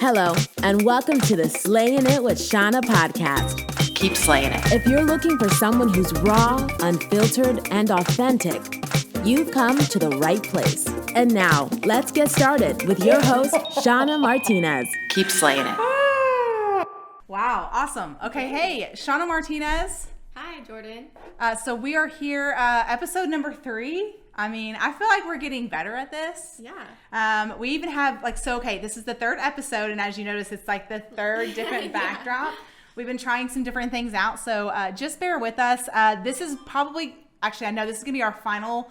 Hello, and welcome to the Slayin' It with Shawna podcast. Keep slaying it. If you're looking for someone who's raw, unfiltered, and authentic, you've come to the right place. And now, let's get started with your host, Shawna Martinez. Keep slaying it. Wow, awesome. Okay, hey, Shawna Martinez. Hi, Jordan. So we are here, episode number 3. I mean, I feel like we're getting better at this. Yeah. We even have this is the 3rd episode, and as you notice, it's like the 3rd different backdrop. We've been trying some different things out, so just bear with us. This is probably, actually, I know this is going to be our final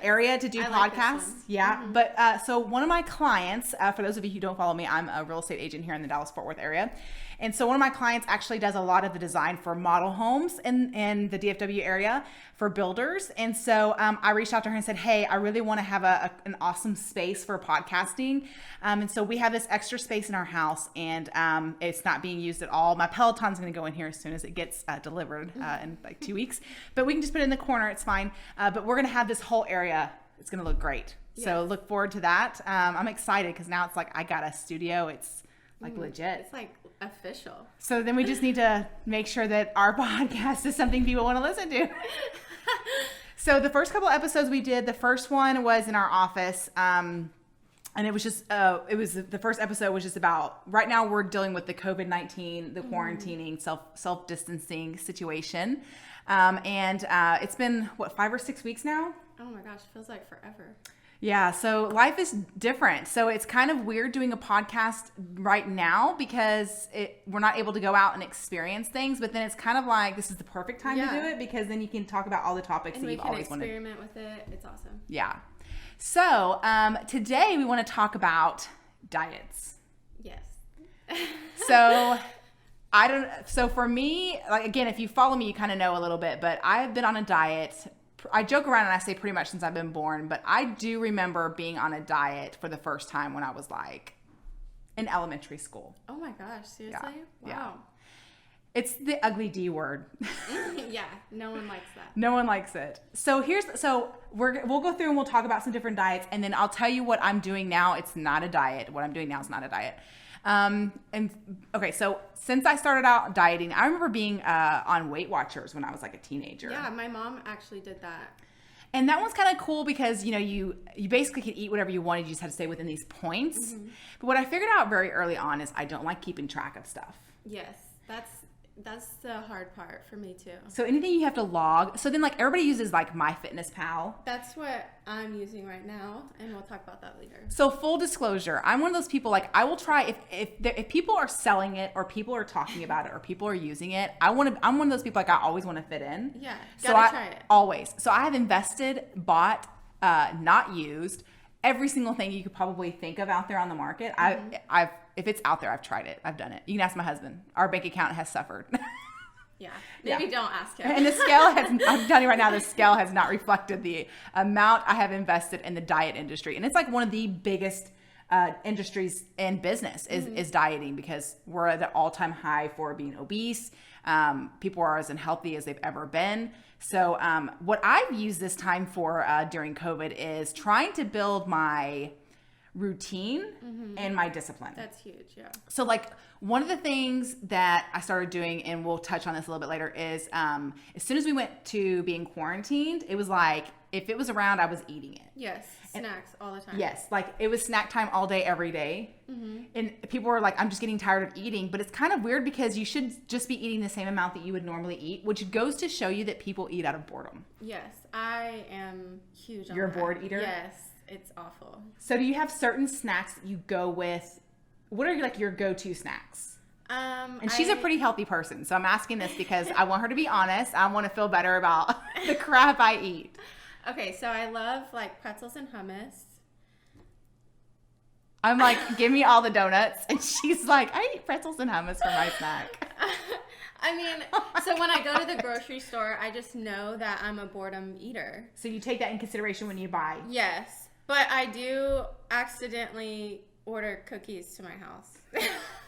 area to do podcasts. Mm-hmm. But so one of my clients, for those of you who don't follow me, I'm a real estate agent here in the Dallas-Fort Worth area. And so one of my clients actually does a lot of the design for model homes in the DFW area for builders. And so I reached out to her and said, hey, I really want to have an awesome space for podcasting. And so we have this extra space in our house, and it's not being used at all. My Peloton's going to go in here as soon as it gets delivered in like 2 weeks. But we can just put it in the corner. It's fine. But we're going to have this whole area. It's going to look great. Yes. So look forward to that. I'm excited because now it's like I got a studio. It's like legit. It's like official. So then we just need to make sure that our podcast is something people want to listen to. So the first couple episodes we did, the first one was in our office. And it was just, the first episode was just about, right now we're dealing with the COVID-19, the quarantining, self-distancing situation. And it's been, 5 or 6 weeks now? Oh my gosh, feels like forever. Yeah, so life is different. So it's kind of weird doing a podcast right now because we're not able to go out and experience things, but then it's kind of like this is the perfect time to do it because then you can talk about all the topics that you've always wanted. And we can experiment with it. It's awesome. Yeah. So today we want to talk about diets. Yes. So for me, like again, if you follow me, you kind of know a little bit, but I've been on a diet. I joke around and I say pretty much since I've been born, but I do remember being on a diet for the first time when I was like in elementary school. Oh my gosh, seriously? Yeah. Wow. It's the ugly D word. Yeah, no one likes that. No one likes it. So we'll go through and we'll talk about some different diets, and then I'll tell you what I'm doing now. It's not a diet. What I'm doing now is not a diet. So since I started out dieting, I remember being on Weight Watchers when I was like a teenager. Yeah, my mom actually did that. And that one's kind of cool because, you basically could eat whatever you wanted. You just had to stay within these points. Mm-hmm. But what I figured out very early on is I don't like keeping track of stuff. Yes, that's the hard part for me too. So anything you have to log. So then like everybody uses like MyFitnessPal. That's what I'm using right now, and we'll talk about that later. So full disclosure, I'm one of those people, like I will try if people are selling it or people are talking about it or people are using it, I'm one of those people like I always want to fit in. Yeah, try it. Always. So I have invested, bought, not used every single thing you could probably think of out there on the market. Mm-hmm. If it's out there, I've tried it. I've done it. You can ask my husband. Our bank account has suffered. Yeah. Maybe don't ask him. And the scale I'm telling you right now, the scale has not reflected the amount I have invested in the diet industry. And it's like one of the biggest industries in business is dieting because we're at an all-time high for being obese. People are as unhealthy as they've ever been. So what I've used this time for during COVID is trying to build my routine and my discipline. That's huge, yeah. So like one of the things that I started doing, and we'll touch on this a little bit later, is as soon as we went to being quarantined, it was like if it was around, I was eating it. Yes, snacks all the time. Yes, like it was snack time all day, every day. Mm-hmm. And people were like, I'm just getting tired of eating. But it's kind of weird because you should just be eating the same amount that you would normally eat, which goes to show you that people eat out of boredom. Yes, I am huge on You're a that. bored eater? Yes, it's awful. So do you have certain snacks that you go with? What are like your go-to snacks? And she's a pretty healthy person. So I'm asking this because I want her to be honest. I want to feel better about the crap I eat. Okay, so I love like pretzels and hummus. I'm like, give me all the donuts. And she's like, I eat pretzels and hummus for my snack. I mean, so when I go to the grocery store, I just know that I'm a boredom eater. So you take that in consideration when you buy? Yes, but I do accidentally order cookies to my house.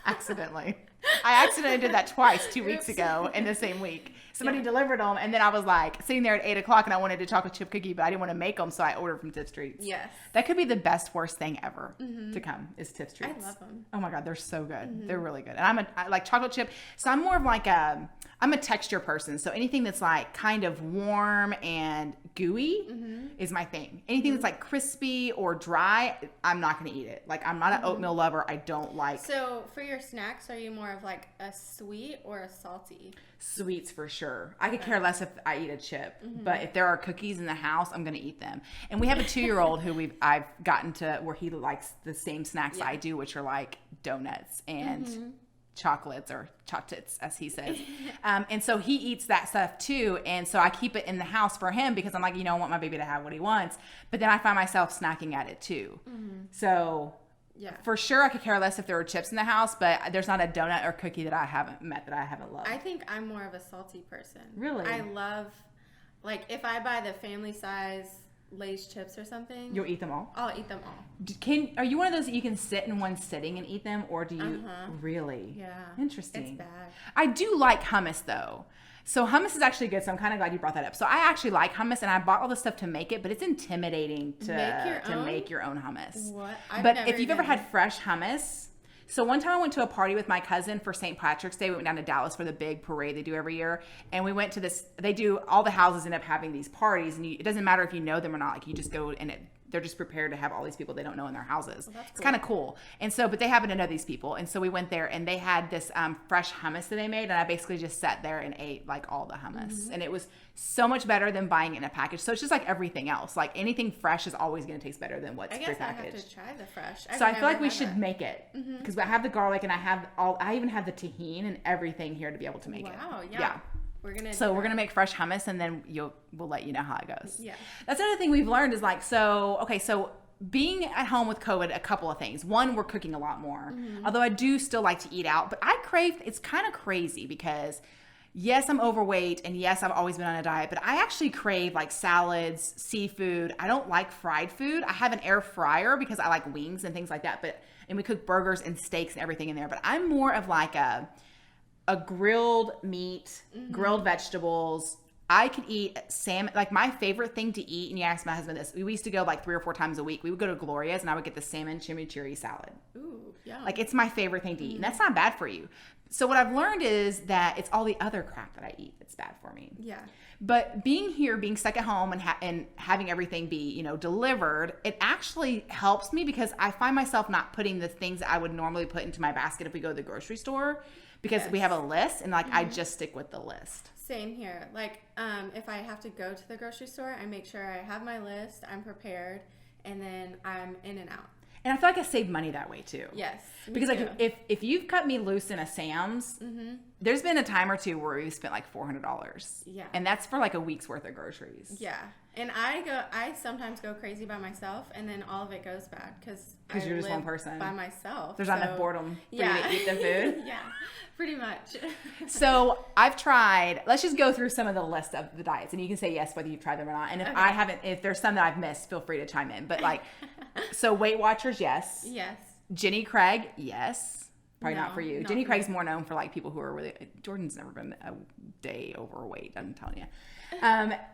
Accidentally. I accidentally did that twice 2 weeks ago in the same week. Somebody delivered them, and then I was like sitting there at 8 o'clock, and I wanted a chocolate chip cookie, but I didn't want to make them, so I ordered from Tip Streets. Yes. That could be the best, worst thing ever to come is Tip Streets. I love them. Oh my God, they're so good. They're really good. And I like chocolate chip. So I'm more of like I'm a texture person. So anything that's like kind of warm and gooey is my thing. Anything that's like crispy or dry, I'm not going to eat it. Like I'm not an oatmeal lover. I don't like. So for your snacks, are you more of like a sweet or a salty? Sweets for sure. I could care less if I eat a chip, but if there are cookies in the house, I'm going to eat them. And we have a 2-year-old who I've gotten to where he likes the same snacks I do, which are like donuts and chocolates or chocolates, as he says. And so he eats that stuff too. And so I keep it in the house for him because I'm like, I want my baby to have what he wants. But then I find myself snacking at it too. So yeah, for sure I could care less if there were chips in the house, but there's not a donut or cookie that I haven't met that I haven't loved. I think I'm more of a salty person. Really? I love, like, if I buy the family size Lay's chips or something, you'll eat them all? I'll eat them all. Are you one of those that you can sit in one sitting and eat them, or do you really? Yeah. Interesting. It's bad. I do like hummus though. So hummus is actually good. So I'm kind of glad you brought that up. So I actually like hummus, and I bought all the stuff to make it, but it's intimidating to make your own hummus. What? But if you've ever had fresh hummus, so one time I went to a party with my cousin for St. Patrick's Day. We went down to Dallas for the big parade they do every year. And we went to this, all the houses end up having these parties. And it doesn't matter if you know them or not. Like you just go and they're just prepared to have all these people they don't know in their houses. Well, it's kind of cool. And so, but they happen to know these people. And so we went there and they had this fresh hummus that they made. And I basically just sat there and ate like all the hummus. And it was so much better than buying it in a package. So it's just like everything else. Like anything fresh is always going to taste better than what's prepackaged. I guess I have to try the fresh. So I feel like we should make it. Because I have the garlic and I even have the tahini and everything here to be able to make it. Wow, yeah. We're gonna make fresh hummus, and then we'll let you know how it goes. Yeah, that's another thing we've learned is like so being at home with COVID, a couple of things. One, we're cooking a lot more. Although I do still like to eat out, but it's kind of crazy because yes, I'm overweight, and yes, I've always been on a diet, but I actually crave like salads, seafood. I don't like fried food. I have an air fryer because I like wings and things like that, and we cook burgers and steaks and everything in there. But I'm more of like a grilled meat, grilled vegetables. I could eat salmon. Like my favorite thing to eat, and you asked my husband this, we used to go like 3 or 4 times a week. We would go to Gloria's and I would get the salmon chimichurri salad. Ooh, yeah. Like it's my favorite thing to eat. And that's not bad for you. So what I've learned is that it's all the other crap that I eat that's bad for me. Yeah. But being stuck at home and having everything be, delivered, it actually helps me because I find myself not putting the things that I would normally put into my basket if we go to the grocery store. Because we have a list, and I just stick with the list. Same here. Like, if I have to go to the grocery store, I make sure I have my list, I'm prepared, and then I'm in and out. And I feel like I save money that way too. Yes. Because like if you've cut me loose in a Sam's, there's been a time or two where we've spent like $400. Yeah. And that's for like a week's worth of groceries. Yeah. And I sometimes go crazy by myself, and then all of it goes bad because you're just one person by myself. There's not enough boredom for you to eat the food. Yeah, pretty much. So I've tried. Let's just go through some of the list of the diets, and you can say yes whether you've tried them or not. And if there's some that I've missed, feel free to chime in. But like, so Weight Watchers, yes. Yes. Jenny Craig, yes. Probably not for you. Not Jenny for Craig's more known for like people who are really. Jordan's never been a day overweight. I'm telling you.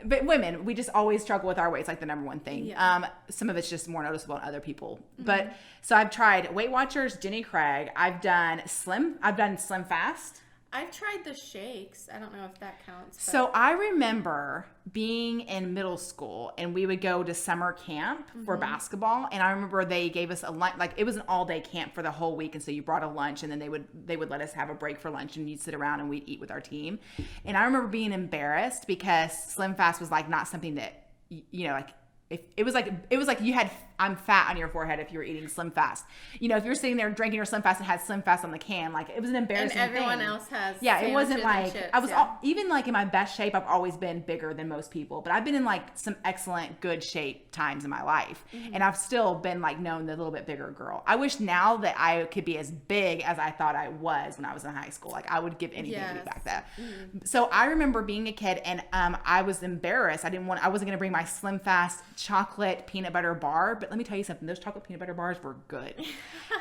But women, we just always struggle with our weight. It's like the number one thing. Yeah. Some of it's just more noticeable in other people. But so I've tried Weight Watchers, Jenny Craig. I've done Slim Fast. I've tried the shakes. I don't know if that counts. But. So I remember being in middle school and we would go to summer camp for basketball. And I remember they gave us a lunch, like it was an all day camp for the whole week. And so you brought a lunch and then they would let us have a break for lunch and you'd sit around and we'd eat with our team. And I remember being embarrassed because Slim Fast was like not something that, like if it was like you had I'm fat on your forehead if you were eating Slim Fast. If you're sitting there drinking your Slim Fast and had Slim Fast on the can, like it was an embarrassing thing. And everyone else has. Yeah, it wasn't like chips, I was even like in my best shape. I've always been bigger than most people, but I've been in like some excellent good shape times in my life, and I've still been like known the little bit bigger girl. I wish now that I could be as big as I thought I was when I was in high school. Like I would give anything to be back then. So I remember being a kid and I was embarrassed. I wasn't gonna bring my Slim Fast chocolate peanut butter bar, but let me tell you something. Those chocolate peanut butter bars were good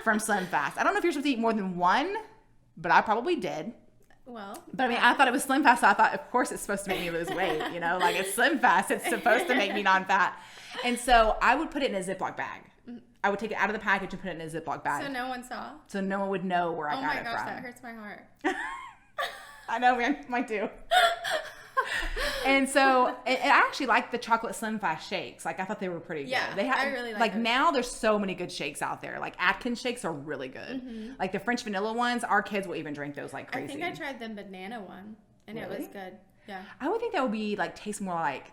from Slim Fast. I don't know if you're supposed to eat more than one but I probably did. Well, but I mean, I thought it was Slim Fast, so I thought, of course, it's supposed to make me lose weight. You know, like it's Slim Fast, it's supposed to make me non-fat. And so I would put it in a Ziploc bag. I would take it out of the package and put it in a Ziploc bag. So no one saw? So no one would know where I got it from. Oh my gosh, that hurts my heart. I know, man, mine too. And so, and I actually like the chocolate Slim Fast shakes. Like, I thought they were pretty good. Yeah, I really like those. Now there's so many good shakes out there. Like, Atkins shakes are really good. Like, the French vanilla ones, our kids will even drink those like crazy. I think I tried the banana one, and it was good. Yeah. I would think that would be, like, taste more like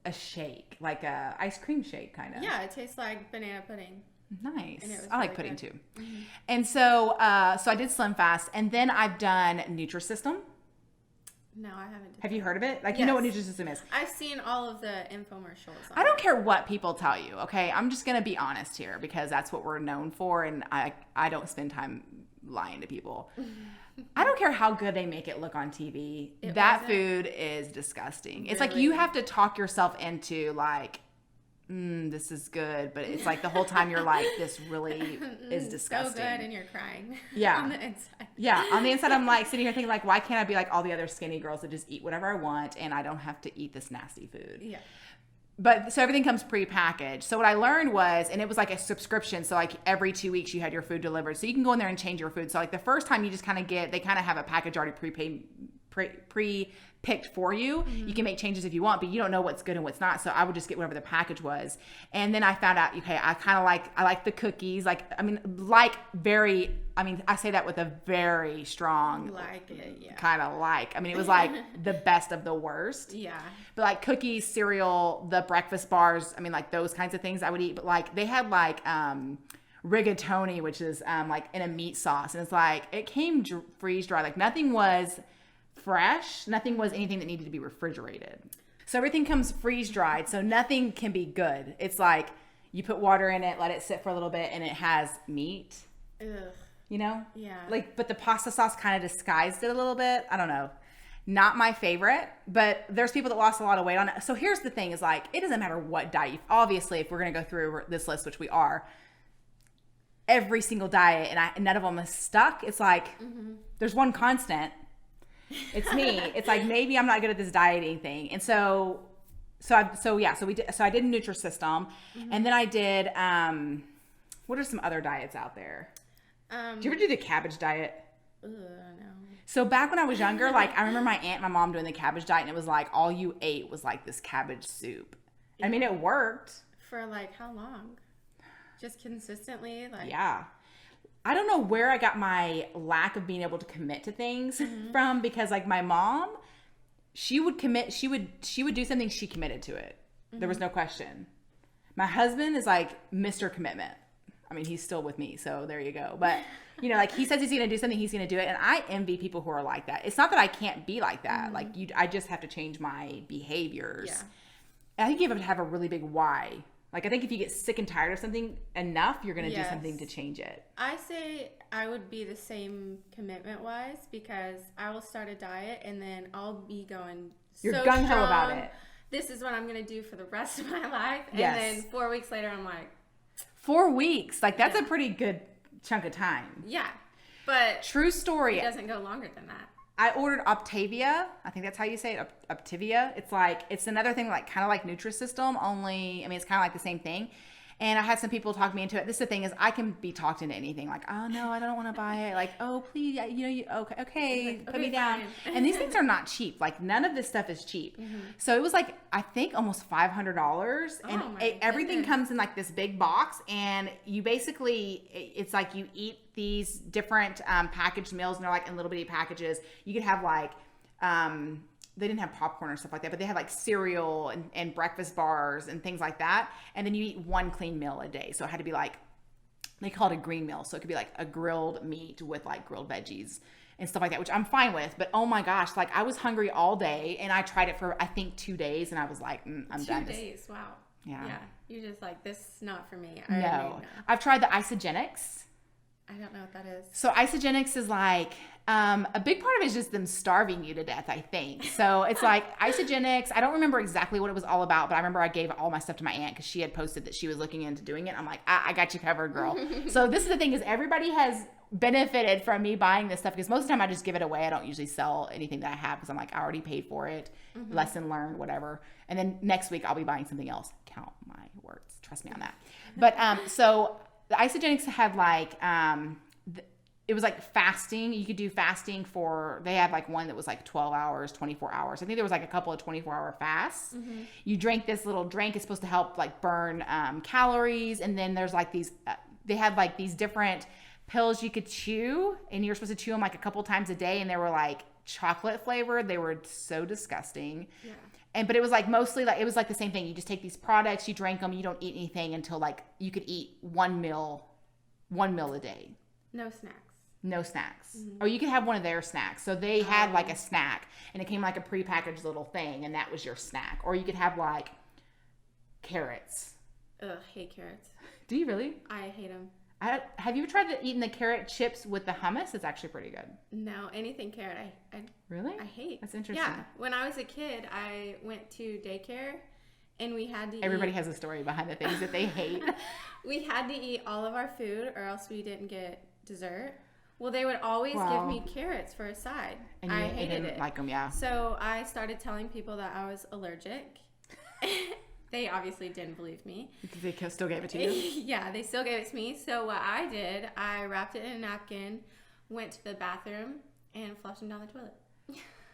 a shake. Like a ice cream shake, kind of. Yeah, it tastes like banana pudding. Nice. And it was I like really pudding, good. too. And so, so I did Slim Fast, and then I've done Nutrisystem. No, I haven't. Have you heard of it? Like, you know what Nutrisystem is. I've seen all of the infomercials. I don't care what people tell you, okay? I'm just going to be honest here because that's what we're known for, and I don't spend time lying to people. I don't care how good they make it look on TV. That food is disgusting. Really? It's like you have to talk yourself into, like, this is good, but it's like the whole time you're like, this really is disgusting. So good, and you're crying. Yeah. On the inside. Yeah, on the inside, I'm like sitting here thinking, like, why can't I be like all the other skinny girls that just eat whatever I want and I don't have to eat this nasty food? Yeah. But so everything comes pre-packaged. So what I learned was, and it was like a subscription. So like every 2 weeks you had your food delivered. So you can go in there and change your food. So like the first time you just kind of they kind of have a package already pre-picked for you. You can make changes if you want, but you don't know what's good and what's not. So I would just get whatever the package was. And then I found out, okay, I like the cookies. I say that with a very strong kind of like. I mean, it was like the best of the worst. Yeah. But like cookies, cereal, the breakfast bars, I mean, like those kinds of things I would eat. But like they had like rigatoni, which is like in a meat sauce. And it's like, it came freeze dry. Like nothing was fresh. Nothing was anything that needed to be refrigerated. So everything comes freeze dried. So nothing can be good. It's like you put water in it, let it sit for a little bit, and it has meat. Ugh. You know? Yeah. Like, but the pasta sauce kind of disguised it a little bit. I don't know. Not my favorite, but there's people that lost a lot of weight on it. So here's the thing is like, it doesn't matter what diet. Obviously, if we're going to go through this list, which we are, every single diet, and none of them is stuck. It's like, there's one constant. It's me. It's like, maybe I'm not good at this dieting thing. And so I did Nutrisystem, and then I did, what are some other diets out there? Do you ever do the cabbage diet? No. So back when I was younger, like I remember my aunt and my mom doing the cabbage diet, and it was like all you ate was like this cabbage soup. I mean, it worked. For like how long? Just consistently? Like yeah. I don't know where I got my lack of being able to commit to things from, because like my mom, she would commit, she would do something, she committed to it. There was no question. My husband is like Mr. Commitment. I mean, he's still with me, so there you go. But, you know, like he says he's going to do something, he's going to do it. And I envy people who are like that. It's not that I can't be like that. Like I just have to change my behaviors. Yeah. And I think you have to have a really big why. Like, I think if you get sick and tired of something enough, you're going to do something to change it. I say I would be the same commitment-wise, because I will start a diet and then I'll be going You're gung-ho about it. This is what I'm going to do for the rest of my life. And Yes. then 4 weeks later, I'm like... 4 weeks. Like, that's a pretty good chunk of time. Yeah. But... True story. It doesn't go longer than that. I ordered Optavia. I think that's how you say it. Optavia. It's like, it's another thing like kind of like Nutrisystem, only, I mean, it's kind of like the same thing. And I had some people talk me into it. This is the thing is I can be talked into anything. Like, oh no, I don't want to buy it. Like, oh please, okay, put me down. And these things are not cheap. Like none of this stuff is cheap. So it was like, I think almost $500. And everything comes in like this big box. And you basically, it's like you eat these different packaged meals, and they're like in little bitty packages. You could have like, they didn't have popcorn or stuff like that, but they had like cereal and breakfast bars and things like that. And then you eat one clean meal a day. So it had to be like, they call it a green meal. So it could be like a grilled meat with like grilled veggies and stuff like that, which I'm fine with. But oh my gosh, like I was hungry all day, and I tried it for I think 2 days, and I was like, I'm done. 2 days, wow. Yeah. You're just like, this is not for me. No. I've tried the isogenics. I don't know what that is. So isogenics is like, a big part of it is just them starving you to death, I think. So it's like isogenics. I don't remember exactly what it was all about, but I remember I gave all my stuff to my aunt because she had posted that she was looking into doing it. I'm like, I got you covered, girl. So this is the thing is everybody has benefited from me buying this stuff because most of the time I just give it away. I don't usually sell anything that I have because I'm like, I already paid for it. Lesson learned, whatever. And then next week I'll be buying something else. Count my words. Trust me on that. But so the Isagenix had like, it was like fasting. You could do fasting for, they had like one that was like 12 hours, 24 hours. I think there was like a couple of 24-hour fasts. You drank this little drink. It's supposed to help like burn calories. And then there's like these, they had like these different pills you could chew, and you're supposed to chew them like a couple times a day, and they were like chocolate flavored. They were so disgusting. Yeah. But it was like mostly like, it was like the same thing. You just take these products, you drink them, you don't eat anything until like you could eat one meal a day. No snacks. Or you could have one of their snacks. So they had like a snack, and it came like a prepackaged little thing, and that was your snack. Or you could have like carrots. Ugh, hate carrots. Do you really? I hate them. Have you tried eating the carrot chips with the hummus? It's actually pretty good. No, anything carrot, I really? I hate. That's interesting. Yeah, when I was a kid, I went to daycare, and we had to Everybody has a story behind the things that they hate. We had to eat all of our food, or else we didn't get dessert. Well, they would always give me carrots for a side. And I hated it. Like them, yeah. So I started telling people that I was allergic. They obviously didn't believe me. Because they still gave it to you? Yeah, they still gave it to me. So what I did, I wrapped it in a napkin, went to the bathroom, and flushed them down the toilet.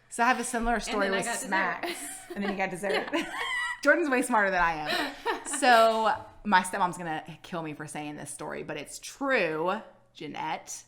So I have a similar story with snacks. And then you got dessert. Yeah. Jordan's way smarter than I am. So my stepmom's going to kill me for saying this story, but it's true, Jeanette,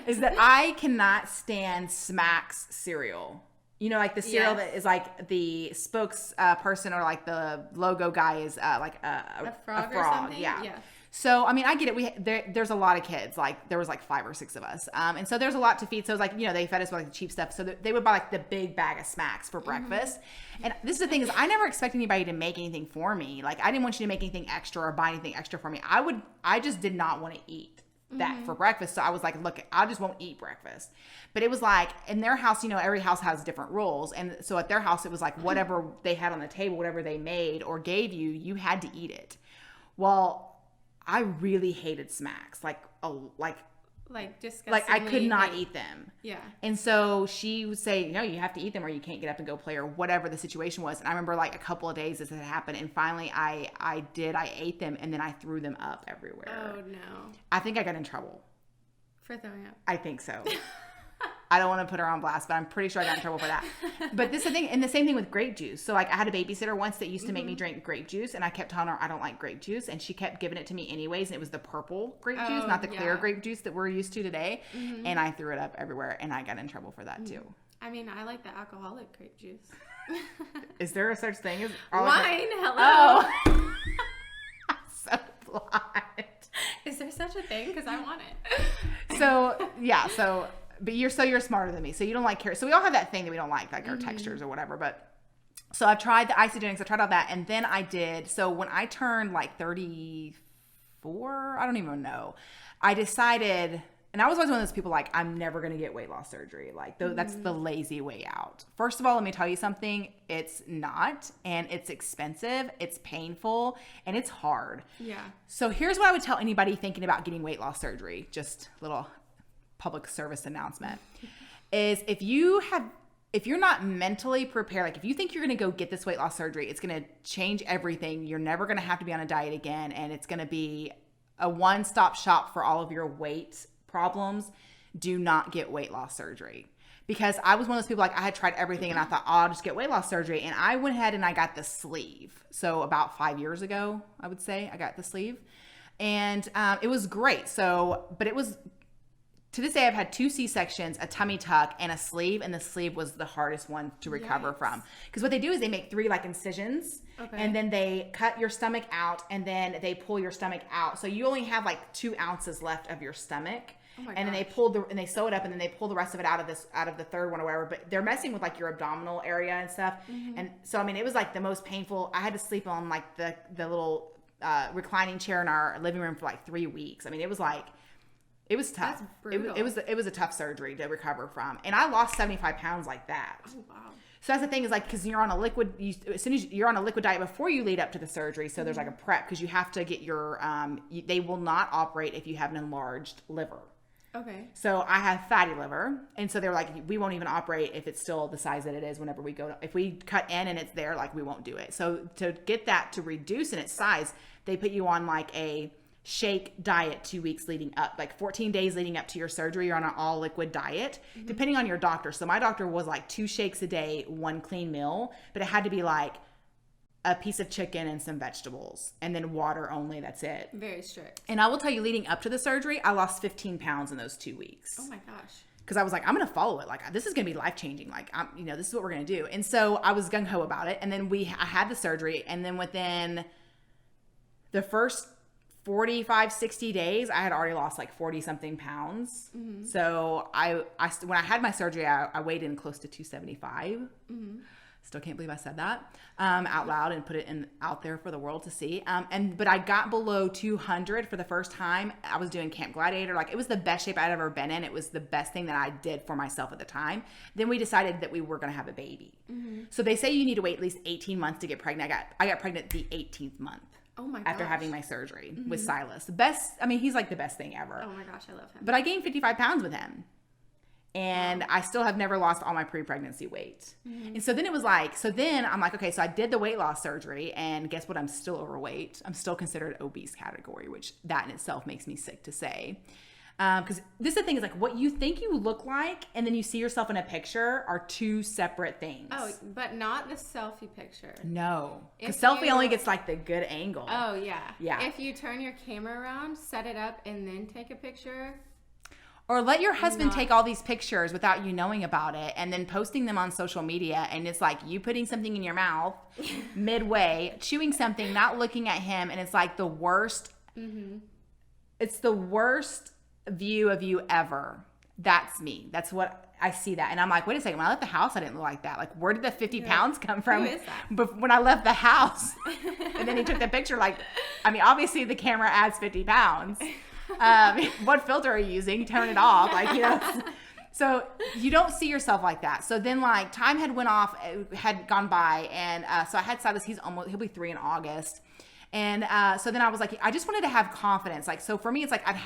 is that I cannot stand Smacks cereal. You know, like the cereal that is like the spokesperson or like the logo guy is like a frog or something? Yeah. So, I mean, I get it. There's a lot of kids. Like, there was like 5 or 6 of us. And so there's a lot to feed. So it's like, you know, they fed us with like the cheap stuff. So they would buy like the big bag of Smacks for breakfast. And this is the thing is I never expect anybody to make anything for me. Like, I didn't want you to make anything extra or buy anything extra for me. I just did not want to eat that for breakfast. So I was like, look, I just won't eat breakfast. But it was like in their house, you know, every house has different rules. And so at their house, it was like whatever they had on the table, whatever they made or gave you, you had to eat it. Well, I really hated Smacks. Like disgustingly. Like I could not eat them. Yeah. And so she would say, no, you have to eat them or you can't get up and go play or whatever the situation was. And I remember like a couple of days this had happened. And finally I ate them and then I threw them up everywhere. Oh no. I think I got in trouble. For throwing up. I think so. I don't want to put her on blast, but I'm pretty sure I got in trouble for that. But this is the thing, and the same thing with grape juice. So like I had a babysitter once that used to make me drink grape juice, and I kept telling her I don't like grape juice, and she kept giving it to me anyways, and it was the purple grape juice, not the clear grape juice that we're used to today. And I threw it up everywhere, and I got in trouble for that too. I mean, I like the alcoholic grape juice. Is there a such thing as wine? Hello. Oh. I'm so blind. Is there such a thing? Because I want it. So yeah, but you're smarter than me. So you don't like carrots. So we all have that thing that we don't like our textures or whatever. But so I've tried the Isagenix. I tried all that. And then I did. So when I turned like 34, I don't even know. I decided, and I was always one of those people like, I'm never going to get weight loss surgery. Like that's the lazy way out. First of all, let me tell you something. It's not, and it's expensive. It's painful, and it's hard. Yeah. So here's what I would tell anybody thinking about getting weight loss surgery. Just a little public service announcement is if you're not mentally prepared, like if you think you're going to go get this weight loss surgery, it's going to change everything. You're never going to have to be on a diet again. And it's going to be a one-stop shop for all of your weight problems. Do not get weight loss surgery. Because I was one of those people, like I had tried everything and I thought, I'll just get weight loss surgery. And I went ahead and I got the sleeve. So about 5 years ago, I would say I got the sleeve and it was great. But it was, to this day, I've had 2 C-sections, a tummy tuck, and a sleeve, and the sleeve was the hardest one to recover from. Because what they do is they make 3 like incisions, and then they cut your stomach out, and then they pull your stomach out. So you only have like 2 ounces left of your stomach. And then they sew it up, and then they pull the rest of it out of the third one or whatever. But they're messing with like your abdominal area and stuff. And so I mean, it was like the most painful. I had to sleep on like the little reclining chair in our living room for like 3 weeks. I mean, it was like. It was tough. That's brutal. It was a tough surgery to recover from. And I lost 75 pounds like that. Oh, wow. So that's the thing is like, because you're on a liquid, as soon as you're on a liquid diet before you lead up to the surgery. So there's like a prep because you have to get your, they will not operate if you have an enlarged liver. Okay. So I have fatty liver. And so they were like, we won't even operate if it's still the size that it is whenever we go. If we cut in and it's there, like we won't do it. So to get that to reduce in its size, they put you on like a shake diet 2 weeks leading up, like 14 days leading up to your surgery. You're on an all liquid diet, depending on your doctor. So my doctor was like 2 shakes a day, 1 clean meal, but it had to be like a piece of chicken and some vegetables and then water only. That's it. Very strict. And I will tell you, leading up to the surgery, I lost 15 pounds in those 2 weeks. Oh my gosh. Because I was like, I'm going to follow it. Like, this is going to be life-changing. Like, this is what we're going to do. And so I was gung-ho about it. And then I had the surgery. And then within the first 45, 60 days, I had already lost like 40 something pounds. So when I had my surgery, I weighed in close to 275. Still can't believe I said that out loud and put it out there for the world to see. But I got below 200 for the first time. I was doing Camp Gladiator. Like, it was the best shape I'd ever been in. It was the best thing that I did for myself at the time. Then we decided that we were going to have a baby. So they say you need to wait at least 18 months to get pregnant. I got pregnant the 18th month. Oh my gosh. After having my surgery with Silas. The best, he's like the best thing ever. Oh my gosh, I love him. But I gained 55 pounds with him. And I still have never lost all my pre-pregnancy weight. And so then it was like, I'm like, okay, so I did the weight loss surgery, and guess what? I'm still overweight. I'm still considered obese category, which that in itself makes me sick to say. Because this is the thing, is like what you think you look like and then you see yourself in a picture are two separate things. Oh, but not the selfie picture. No. Because selfie only gets like the good angle. Oh, yeah. Yeah. If you turn your camera around, set it up, and then take a picture. Or let your husband take all these pictures without you knowing about it and then posting them on social media, and it's like you putting something in your mouth midway, chewing something, not looking at him, and it's like the worst. It's the worst view of you ever. That's me. That's what I see that. And I'm like, wait a second, when I left the house, I didn't look like that. Like, where did the 50 pounds come from? Who is that? But when I left the house, and then he took the picture, like, obviously the camera adds 50 pounds. What filter are you using? Turn it off. Like, so you don't see yourself like that. So then like time had gone by. And, so I had Silas, he'll be 3 in August. And so then I was like, I just wanted to have confidence. Like, so for me, it's like I'd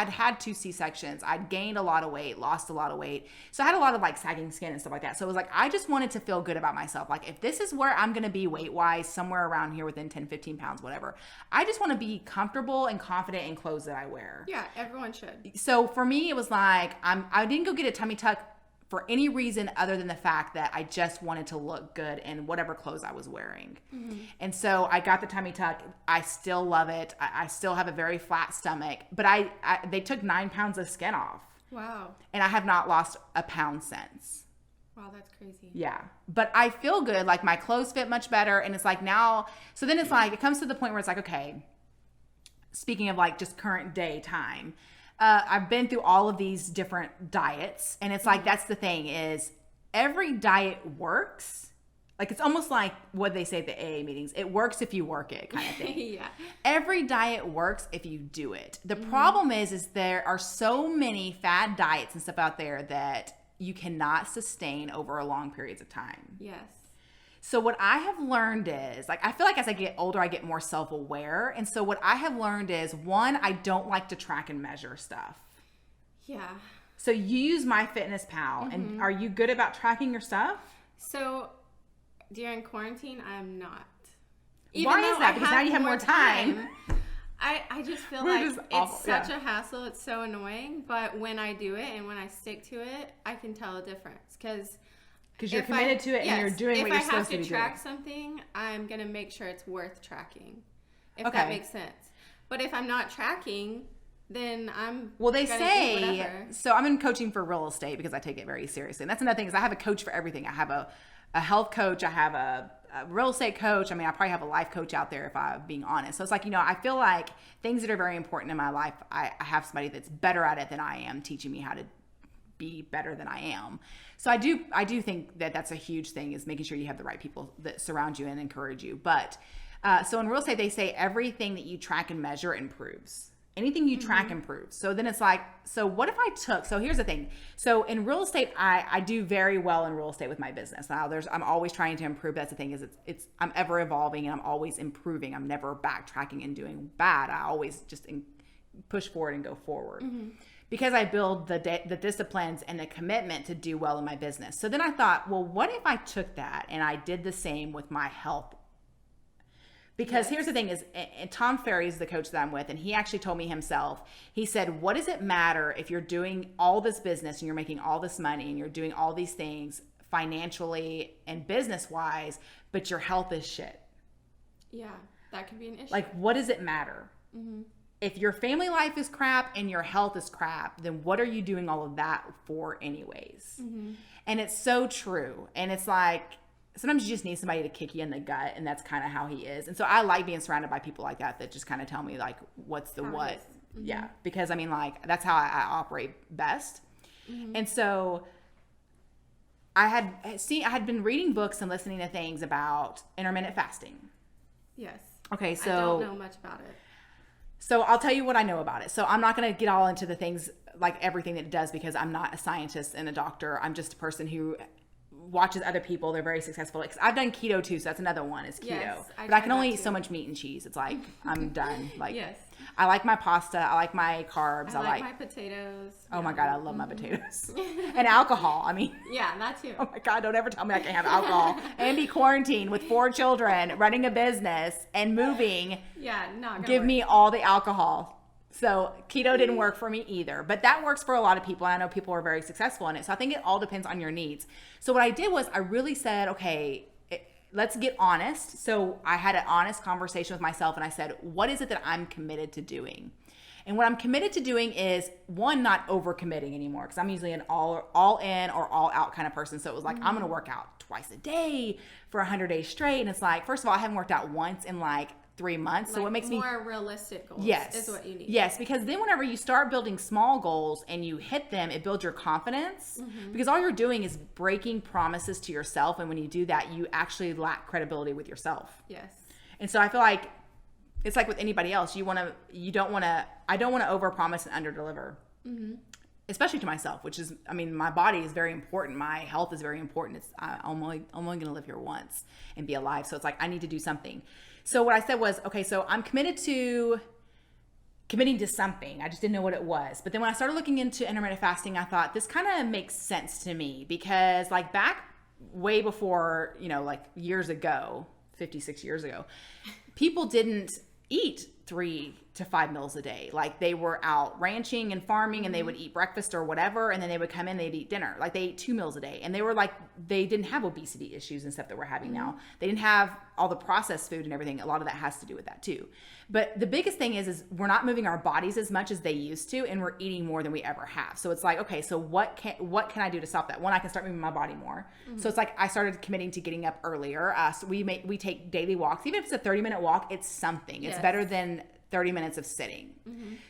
had 2 C-sections. I'd gained a lot of weight, lost a lot of weight. So I had a lot of like sagging skin and stuff like that. So it was like, I just wanted to feel good about myself. Like, if this is where I'm going to be weight-wise, somewhere around here within 10, 15 pounds, whatever, I just want to be comfortable and confident in clothes that I wear. Yeah, everyone should. So for me, it was like, I didn't go get a tummy tuck for any reason other than the fact that I just wanted to look good in whatever clothes I was wearing. And so I got the tummy tuck. I still love it. I still have a very flat stomach, but they took 9 pounds of skin off. Wow. And I have not lost a pound since. Wow, that's crazy. Yeah. But I feel good. Like, my clothes fit much better. And it's like now, so then it's like, it comes to the point where it's like, okay, speaking of like just current day time, I've been through all of these different diets, and it's like, that's the thing, is every diet works. Like, it's almost like what they say at the AA meetings. It works if you work it, kind of thing. Yeah. Every diet works if you do it. The problem is there are so many fad diets and stuff out there that you cannot sustain over long periods of time. Yes. So what I have learned is, like, I feel like as I get older, I get more self-aware. And so what I have learned is, one, I don't like to track and measure stuff. Yeah. So you use MyFitnessPal, and are you good about tracking your stuff? So during quarantine, I'm not. Why is that? Because now you have more time. I just feel like it's such a hassle. It's so annoying. But when I do it and when I stick to it, I can tell a difference. Because you're committed to it and you're doing what you're supposed to be doing. If I have to track something, I'm going to make sure it's worth tracking. If that makes sense. But if I'm not tracking, then I'm they say, so I'm in coaching for real estate because I take it very seriously. And that's another thing, is I have a coach for everything. I have a health coach. I have a real estate coach. I probably have a life coach out there if I'm being honest. So it's like, I feel like things that are very important in my life, I have somebody that's better at it than I am, teaching me how to be better than I am. So I do think that that's a huge thing, is making sure you have the right people that surround you and encourage you. But so in real estate, they say everything that you track and measure improves. Anything you track improves. So then it's like, so what if I took, so here's the thing. So in real estate, I do very well in real estate with my business. Now I'm always trying to improve. That's the thing, is I'm ever evolving and I'm always improving. I'm never backtracking and doing bad. I always just push forward and go forward. because I build the disciplines and the commitment to do well in my business. So then I thought, well, what if I took that and I did the same with my health? Because here's the thing is, and Tom Ferry is the coach that I'm with, and he actually told me himself, he said, what does it matter if you're doing all this business and you're making all this money and you're doing all these things financially and business-wise, but your health is shit? Yeah, that could be an issue. Like, what does it matter? Mm-hmm. If your family life is crap and your health is crap, then what are you doing all of that for anyways? Mm-hmm. And it's so true. And it's like, sometimes you just need somebody to kick you in the gut, and that's kind of how he is. And so I like being surrounded by people like that just kind of tell me like what's the what. Mm-hmm. Yeah, because I mean, like, that's how I operate best. Mm-hmm. And so I had been reading books and listening to things about intermittent fasting. Yes. Okay, so I don't know much about it. So I'll tell you what I know about it. So I'm not going to get all into the things, like everything that it does, because I'm not a scientist and a doctor. I'm just a person who watches other people. They're very successful. Like, I've done keto too, so that's another one, is keto. Yes, but I can only eat so much meat and cheese. It's like, I'm done. Like, yes. I like my pasta. I like my carbs. I like my potatoes. Oh my God, I love my potatoes. And alcohol. I mean. Yeah, that too. Oh my God, don't ever tell me I can't have alcohol and be quarantined with 4 children, running a business and moving. Yeah, not gonna Give work. me all the alcohol. So keto didn't work for me either, but that works for a lot of people. And I know people are very successful in it. So I think it all depends on your needs. So what I did was I really said, okay, let's get honest. So I had an honest conversation with myself, and I said, what is it that I'm committed to doing? And what I'm committed to doing is, one, not overcommitting anymore, because I'm usually an all in or all out kind of person. So it was like, I'm going to work out twice a day for 100 days straight. And it's like, first of all, I haven't worked out once in like 3 months. Like, so what makes more realistic goals is what you need. Yes, because then whenever you start building small goals and you hit them, it builds your confidence, because all you're doing is breaking promises to yourself. And when you do that, you actually lack credibility with yourself. Yes. And so I feel like it's like with anybody else. I don't want to overpromise and underdeliver. Mm-hmm. Especially to myself, which is, I mean, my body is very important. My health is very important. I'm only going to live here once and be alive. So it's like, I need to do something. So what I said was, okay, so I'm committing to something. I just didn't know what it was. But then when I started looking into intermittent fasting, I thought this kind of makes sense to me, because like back way before, like years ago, 56 years ago, people didn't eat 3 to 5 meals a day. Like, they were out ranching and farming, and they would eat breakfast or whatever, and then they would come in, they'd eat dinner. Like, they ate 2 meals a day, and they were like, they didn't have obesity issues and stuff that we're having now. They didn't have all the processed food and everything. A lot of that has to do with that too. But the biggest thing is we're not moving our bodies as much as they used to, and we're eating more than we ever have. So it's like, okay, so what can I do to stop that? One, I can start moving my body more. So it's like I started committing to getting up earlier. So we take daily walks. Even if it's a 30-minute walk, it's something. It's better than 30 minutes of sitting.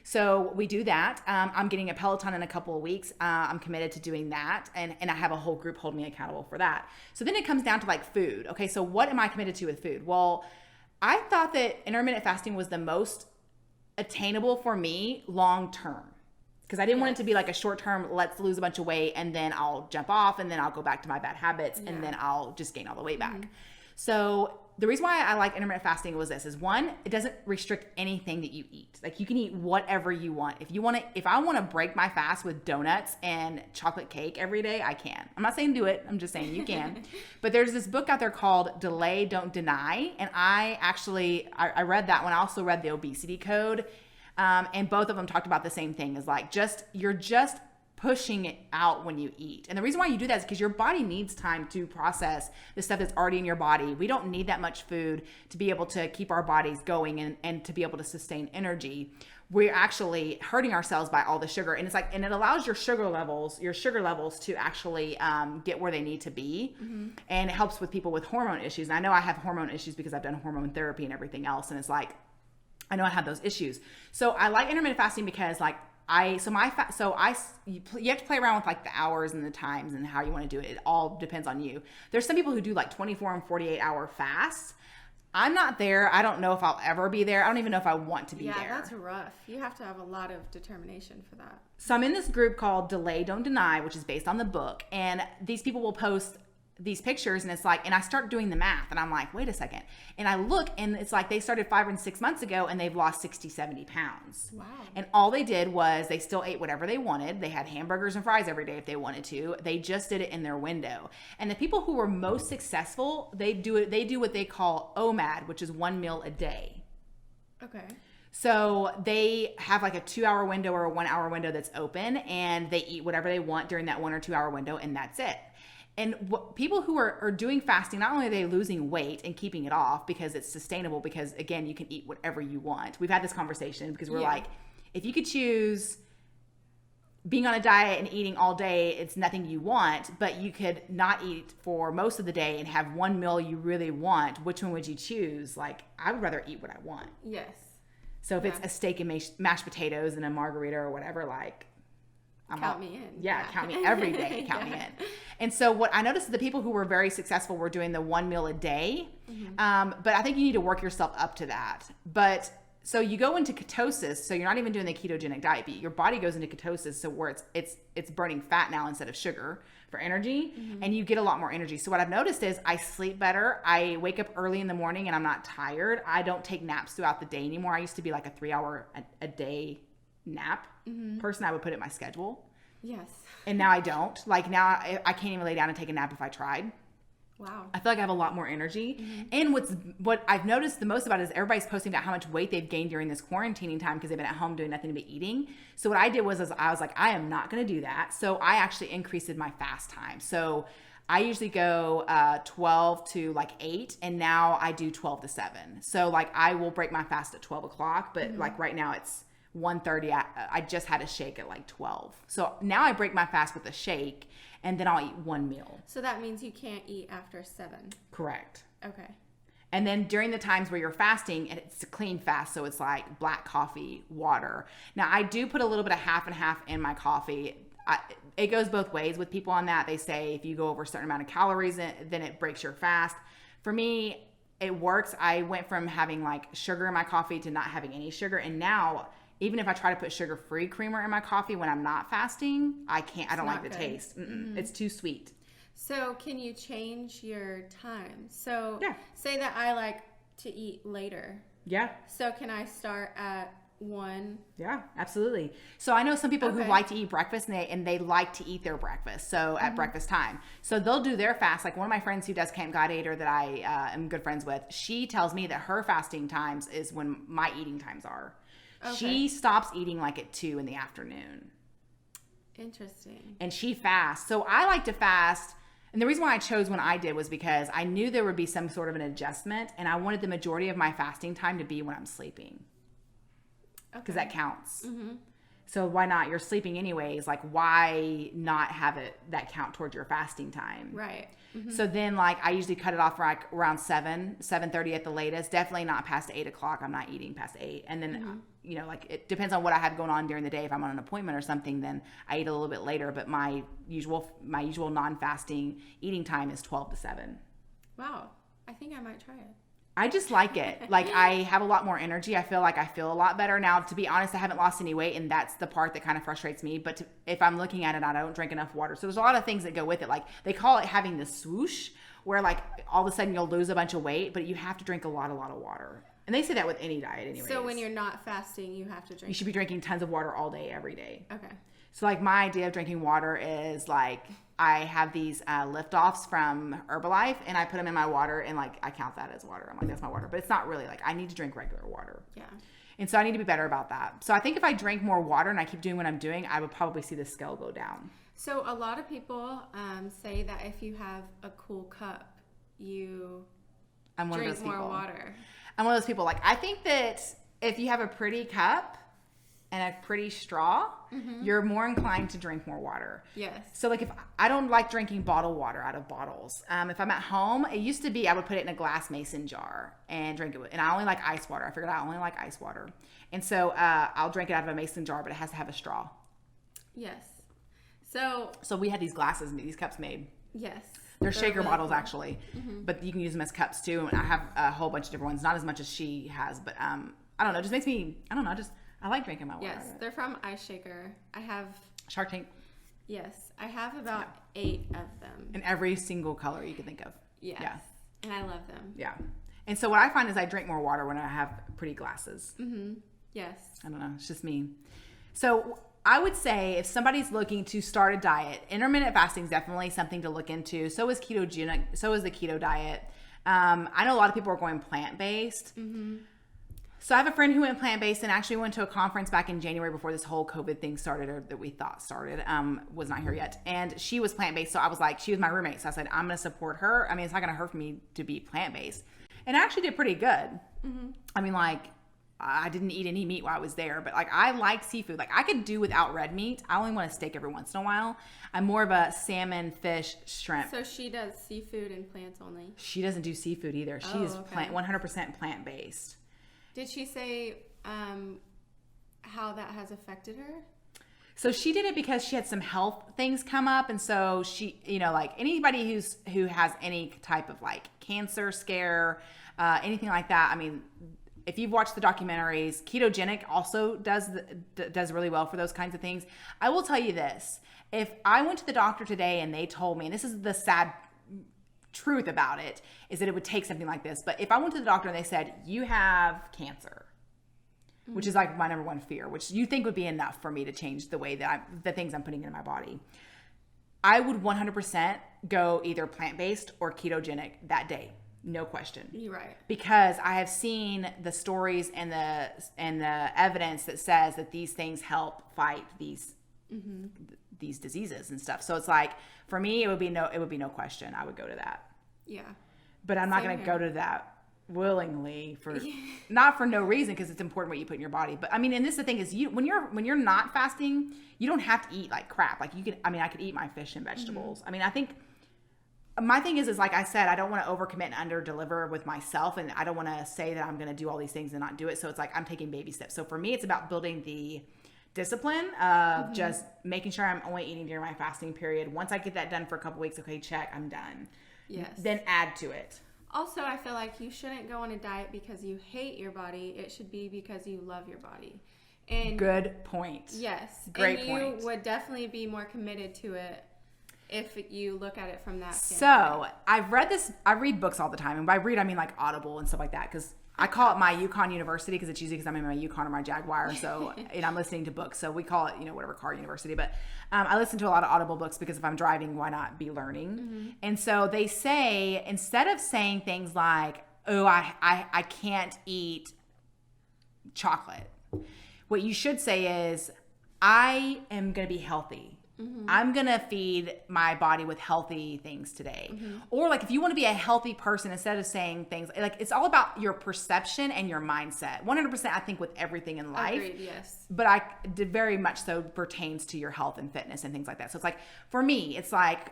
So we do that. I'm getting a Peloton in a couple of weeks. I'm committed to doing that. And I have a whole group hold me accountable for that. So then it comes down to like food. Okay, so what am I committed to with food? Well, I thought that intermittent fasting was the most attainable for me long term, because I didn't want it to be like a short term, let's lose a bunch of weight and then I'll jump off and then I'll go back to my bad habits and then I'll just gain all the weight back. So the reason why I like intermittent fasting was this, is one, it doesn't restrict anything that you eat. Like, you can eat whatever you want. If I want to break my fast with donuts and chocolate cake every day, I can. I'm not saying do it. I'm just saying you can. But there's this book out there called Delay, Don't Deny. And I read that one. I also read The Obesity Code. And both of them talked about the same thing, is like, you're just pushing it out when you eat. And the reason why you do that is because your body needs time to process the stuff that's already in your body. We don't need that much food to be able to keep our bodies going and to be able to sustain energy. We're actually hurting ourselves by all the sugar. And it's like, and it allows your sugar levels to actually get where they need to be. And it helps with people with hormone issues. And I know I have hormone issues because I've done hormone therapy and everything else. And it's like, I know I have those issues. So I like intermittent fasting because like, you have to play around with like the hours and the times and how you want to do it. It all depends on you. There's some people who do like 24 and 48 hour fasts. I'm not there. I don't know if I'll ever be there. I don't even know if I want to be there. Yeah, that's rough. You have to have a lot of determination for that. So I'm in this group called Delay, Don't Deny, which is based on the book. And these people will post these pictures, and it's like, and I start doing the math, and I'm like, wait a second. And I look, and it's like they started 5 and 6 months ago, and they've lost 60, 70 pounds. Wow. And all they did was they still ate whatever they wanted. They had hamburgers and fries every day if they wanted to. They just did it in their window. And the people who were most successful, they do what they call OMAD, which is 1 meal a day. Okay. So they have like a 2-hour window or a 1-hour window that's open, and they eat whatever they want during that 1 or 2 hour window, and that's it. And people who are doing fasting, not only are they losing weight and keeping it off because it's sustainable, because again, you can eat whatever you want. We've had this conversation because we're like, if you could choose being on a diet and eating all day, it's nothing you want, but you could not eat for most of the day and have one meal you really want. Which one would you choose? Like, I would rather eat what I want. Yes. So if it's a steak and mashed potatoes and a margarita or whatever, like, count me in. Yeah, count me every day. Count me in. And so what I noticed is the people who were very successful were doing the 1 meal a day. But I think you need to work yourself up to that. But so you go into ketosis. So you're not even doing the ketogenic diet, but your body goes into ketosis. So where it's burning fat now instead of sugar for energy, and you get a lot more energy. So what I've noticed is I sleep better. I wake up early in the morning and I'm not tired. I don't take naps throughout the day anymore. I used to be like a 3-hour a day nap person. I would put it in my schedule. Yes. And now I don't. Like, now I can't even lay down and take a nap if I tried. Wow. I feel like I have a lot more energy. And what I've noticed the most about it is everybody's posting about how much weight they've gained during this quarantining time because they've been at home doing nothing but eating. So what I did was I was like, I am not going to do that. So I actually increased my fast time. So I usually go 12 to like 8, and now I do 12 to 7. So like I will break my fast at 12 o'clock, but like right now it's 1:30. I just had a shake at like 12. So now I break my fast with a shake, and then I'll eat one meal. So that means you can't eat after 7. Correct. Okay. And then during the times where you're fasting, and it's a clean fast, so it's like black coffee, water. Now I do put a little bit of half and half in my coffee. It goes both ways with people on that. They say if you go over a certain amount of calories, then it breaks your fast. For me, it works. I went from having like sugar in my coffee to not having any sugar, and now even if I try to put sugar-free creamer in my coffee when I'm not fasting, I can't. I don't like the taste. It's too sweet. So can you change your time? So say that I like to eat later. Yeah. So can I start at 1? Yeah, absolutely. So I know some people who like to eat breakfast, and they like to eat their breakfast. So at breakfast time, so they'll do their fast. Like one of my friends who does Camp Gladiator that I am good friends with, she tells me that her fasting times is when my eating times are. Okay. She stops eating like at 2 in the afternoon. Interesting. And she fasts. So I like to fast. And the reason why I chose when I did was because I knew there would be some sort of an adjustment, and I wanted the majority of my fasting time to be when I'm sleeping. Because that counts. So why not? You're sleeping anyways. Like, why not have that count towards your fasting time? Right. So then, like, I usually cut it off like around 7:30 at the latest. Definitely not past 8 o'clock. I'm not eating past 8. And then, you know, like, it depends on what I have going on during the day. If I'm on an appointment or something, then I eat a little bit later. But my usual non-fasting eating time is 12 to 7. Wow. I think I might try it. I just like it. Like, I have a lot more energy. I feel like I feel a lot better now. To be honest, I haven't lost any weight, and that's the part that kind of frustrates me. But if I'm looking at it, I don't drink enough water. So there's a lot of things that go with it. Like, they call it having the swoosh, where like all of a sudden you'll lose a bunch of weight, but you have to drink a lot of water. And they say that with any diet anyway. So when you're not fasting, you have to drink. You should be drinking tons of water all day, every day. Okay. So like my idea of drinking water is like, I have these lift-offs from Herbalife, and I put them in my water, and like I count that as water. I'm like, that's my water. But it's not really. Like, I need to drink regular water. Yeah. And so I need to be better about that. So I think if I drank more water and I keep doing what I'm doing, I would probably see the scale go down. So a lot of people say that if you have a cool cup, you drink more water. I'm one of those people. Like, I think that if you have a pretty cup and a pretty straw, you're more inclined to drink more water. Yes. So like, if I don't like drinking bottled water out of bottles. If I'm at home, it used to be I would put it in a glass mason jar and drink it. And I only like ice water. I figured I only like ice water. And so I'll drink it out of a mason jar, but it has to have a straw. Yes. So we had these glasses, these cups made. Yes. They're shaker really bottles, actually, but you can use them as cups too. And I have a whole bunch of different ones, not as much as she has, but I don't know. It just makes me, I don't know. I like drinking my water. Yes, they're from Ice Shaker. I have Shark Tank. Yes. I have about 8 of them. In every single color you can think of. Yes. Yeah. And I love them. Yeah. And so what I find is I drink more water when I have pretty glasses. Mm-hmm. Yes. I don't know. It's just me. So I would say if somebody's looking to start a diet, intermittent fasting is definitely something to look into. So is ketogenic. So is the keto diet. I know a lot of people are going plant-based. Mm-hmm. So I have a friend who went plant-based and actually went to a conference back in January before this whole COVID thing started, or that we thought started, was not here yet. And she was plant-based. So I was like, she was my roommate. So I said, I'm going to support her. I mean, it's not going to hurt for me to be plant-based. And I actually did pretty good. Mm-hmm. I mean, like, I didn't eat any meat while I was there, but like, I like seafood. Like, I could do without red meat. I only want a steak every once in a while. I'm more of a salmon, fish, shrimp. So she does seafood and plants only. She doesn't do seafood either. She is 100% plant-based. Did she say how that has affected her? So she did it because she had some health things come up. And so she, you know, like anybody who has any type of like cancer scare, anything like that. I mean, if you've watched the documentaries, ketogenic also does really well for those kinds of things. I will tell you this. If I went to the doctor today and they told me, and this is the sad truth about it, is that it would take something like this. But if I went to the doctor and they said, you have cancer, which is like my number one fear, which you think would be enough for me to change the way that the things I'm putting into my body, I would 100% go either plant-based or ketogenic that day. No question. You're right. Because I have seen the stories and the evidence that says that these things help fight these diseases and stuff. So it's like, for me, it would be no question. I would go to that. Yeah. But I'm not going to go to that willingly not for no reason, because it's important what you put in your body. But I mean, and this is the thing is, when you're not fasting, you don't have to eat like crap. Like I could eat my fish and vegetables. I mean, I think my thing is like I said, I don't want to overcommit and under deliver with myself. And I don't want to say that I'm going to do all these things and not do it. So it's like, I'm taking baby steps. So for me, it's about building the discipline of just making sure I'm only eating during my fasting period. Once I get that done for a couple weeks, okay, check, I'm done. Yes. Then add to it. Also, I feel like you shouldn't go on a diet because you hate your body. It should be because you love your body. And good point. Yes. Great point. And you would definitely be more committed to it if you look at it from that So standpoint. I read books all the time. And by read, I mean like Audible and stuff like that. Because I call it my Yukon University, because it's usually because I'm in my Yukon or my Jaguar. So, and I'm listening to books. So we call it, whatever, car university. But I listen to a lot of Audible books because if I'm driving, why not be learning? And so they say, instead of saying things like, oh, I can't eat chocolate, what you should say is, I am going to be healthy. I'm going to feed my body with healthy things today. Or like, if you want to be a healthy person, instead of saying things like, it's all about your perception and your mindset. 100%, I think, with everything in life. Agreed, yes. But very much so pertains to your health and fitness and things like that. So it's like, for me, it's like,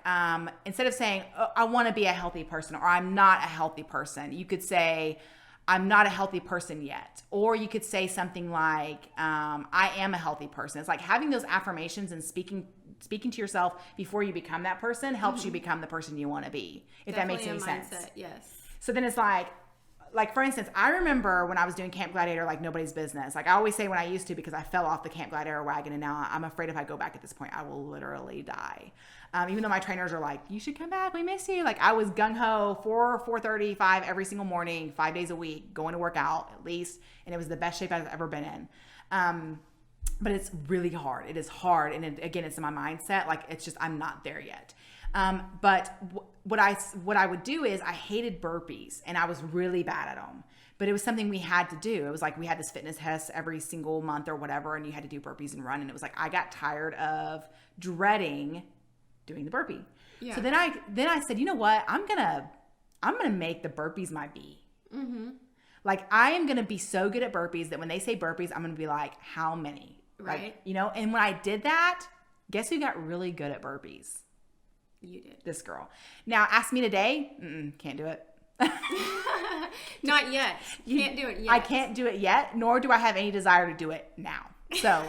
instead of saying, oh, I want to be a healthy person, or I'm not a healthy person, you could say, I'm not a healthy person yet. Or you could say something like, I am a healthy person. It's like having those affirmations and speaking to yourself before you become that person helps you become the person you want to be, if Definitely that makes any sense. Mindset, yes. So then it's like for instance, I remember when I was doing Camp Gladiator, like nobody's business. Like I always say when I used to, because I fell off the Camp Gladiator wagon, and now I'm afraid if I go back at this point, I will literally die. Even though my trainers are like, you should come back, we miss you. Like I was gung-ho 4:30, 5 every single morning, 5 days a week, going to work out at least. And it was the best shape I've ever been in. But it's really hard. It is hard. And again, it's in my mindset. Like it's just, I'm not there yet. But what I would do is I hated burpees, and I was really bad at them. But it was something we had to do. It was like we had this fitness test every single month or whatever, and you had to do burpees and run. And it was like I got tired of dreading doing the burpee. Yeah. So then I said, you know what? I'm gonna make the burpees my bee. Like I am gonna be so good at burpees that when they say burpees, I'm gonna be like, how many? Right. Like, and when I did that, guess who got really good at burpees? You did. This girl. Now, ask me today. Can't do it. Not yet. Can't do it yet. I can't do it yet, nor do I have any desire to do it now. So,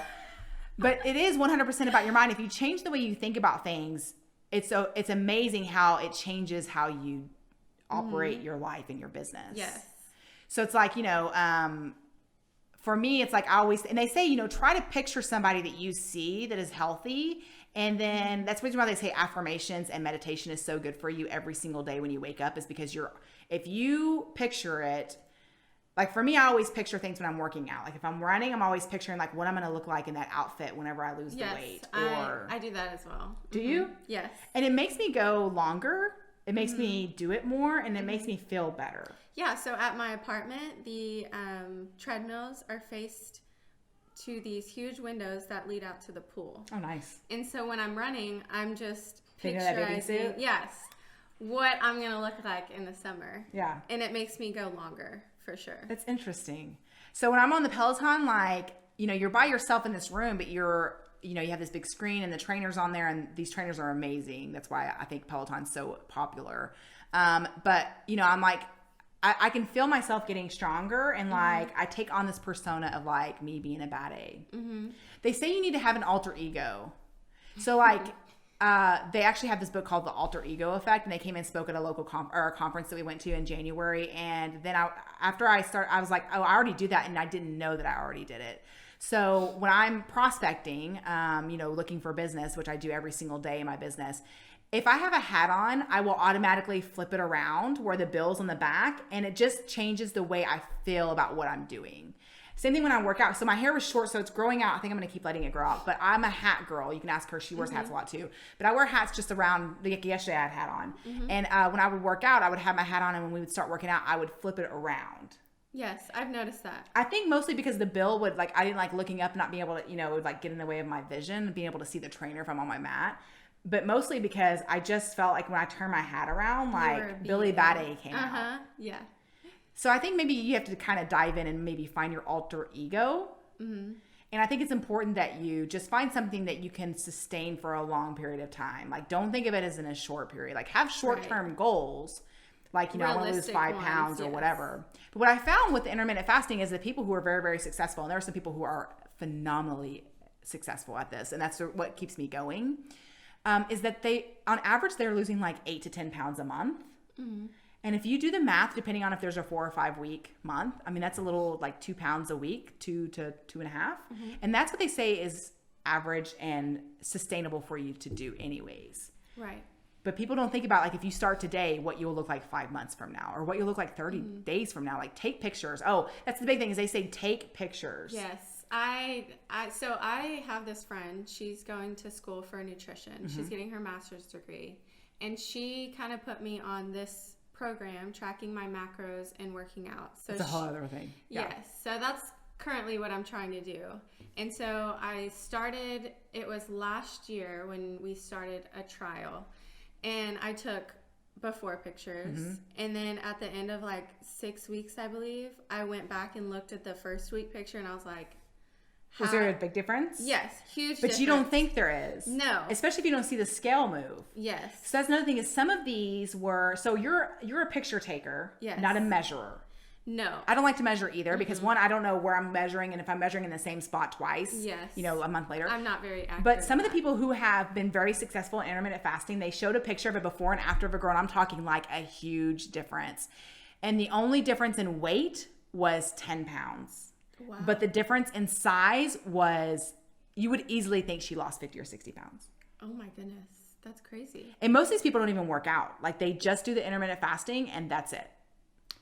but it is 100% about your mind. If you change the way you think about things, it's amazing how it changes how you operate your life and your business. Yes. So it's like, for me, it's like I always, and they say, try to picture somebody that you see that is healthy And then that's the reason why they say affirmations and meditation is so good for you every single day when you wake up, is because if you picture it, like for me, I always picture things when I'm working out. Like if I'm running, I'm always picturing like what I'm going to look like in that outfit whenever I lose the weight. Or I do that as well. Do you? Yes. And it makes me go longer. It makes me do it more, and it makes me feel better. Yeah. So at my apartment, the treadmills are faced to these huge windows that lead out to the pool. Oh, nice. And so when I'm running, I'm just picturizing, yes, what I'm going to look like in the summer. Yeah. And it makes me go longer, for sure. That's interesting. So when I'm on the Peloton, like, you're by yourself in this room, but you have this big screen and the trainers on there, and these trainers are amazing. That's why I think Peloton's so popular. But, I'm like, I can feel myself getting stronger, and like I take on this persona of like me being a bad egg. They say you need to have an alter ego. So like they actually have this book called The Alter Ego Effect, and they came and spoke at a local conference that we went to in January. And then after I was like, oh, I already do that, and I didn't know that I already did it. So when I'm prospecting, looking for business, which I do every single day in my business, if I have a hat on, I will automatically flip it around where the bill's on the back, and it just changes the way I feel about what I'm doing. Same thing when I work out. So my hair was short, so it's growing out. I think I'm going to keep letting it grow out. But I'm a hat girl. You can ask her. She wears hats a lot too. But I wear hats just around. Like yesterday, I had a hat on. And when I would work out, I would have my hat on. And when we would start working out, I would flip it around. Yes, I've noticed that. I think mostly because the bill would, like, I didn't like looking up, not being able to, it would like get in the way of my vision, being able to see the trainer if I'm on my mat. But mostly because I just felt like when I turned my hat around, like Billy Bad came out. Yeah. So I think maybe you have to kind of dive in and maybe find your alter ego. And I think it's important that you just find something that you can sustain for a long period of time. Like, don't think of it as in a short period. Like, have short-term goals. Like, I want to lose 5 pounds or whatever. But what I found with the intermittent fasting is that people who are very, very successful, and there are some people who are phenomenally successful at this, and that's what keeps me going, is that on average, they're losing like 8 to 10 pounds a month. And if you do the math, depending on if there's a 4 or 5 week month, I mean, that's a little like 2 pounds a week, 2 to 2.5. And that's what they say is average and sustainable for you to do anyways. Right. But people don't think about, like, if you start today, what you'll look like 5 months from now, or what you'll look like 30 days from now. Like, take pictures. Oh, that's the big thing, is they say take pictures. Yes. So I have this friend. She's going to school for nutrition. She's getting her master's degree. And she kind of put me on this program, tracking my macros and working out. So it's a whole other thing. Yeah. Yes. So that's currently what I'm trying to do. And so I started, it was last year when we started a trial. And I took before pictures. And then at the end of like 6 weeks, I believe, I went back and looked at the first week picture, and I was like, was there a big difference? Yes, huge But difference. you don't think there is. No. Especially if you don't see the scale move. Yes. So that's another thing, is some of these were, so you're a picture taker, not a measurer. No. I don't like to measure either, because one, I don't know where I'm measuring, and if I'm measuring in the same spot twice, a month later. I'm not very accurate. But some of the people who have been very successful in intermittent fasting, they showed a picture of a before and after of a girl, and I'm talking like a huge difference. And the only difference in weight was 10 pounds. Wow. But the difference in size was, you would easily think she lost 50 or 60 pounds. Oh my goodness. That's crazy. And most of these people don't even work out. Like, they just do the intermittent fasting and that's it.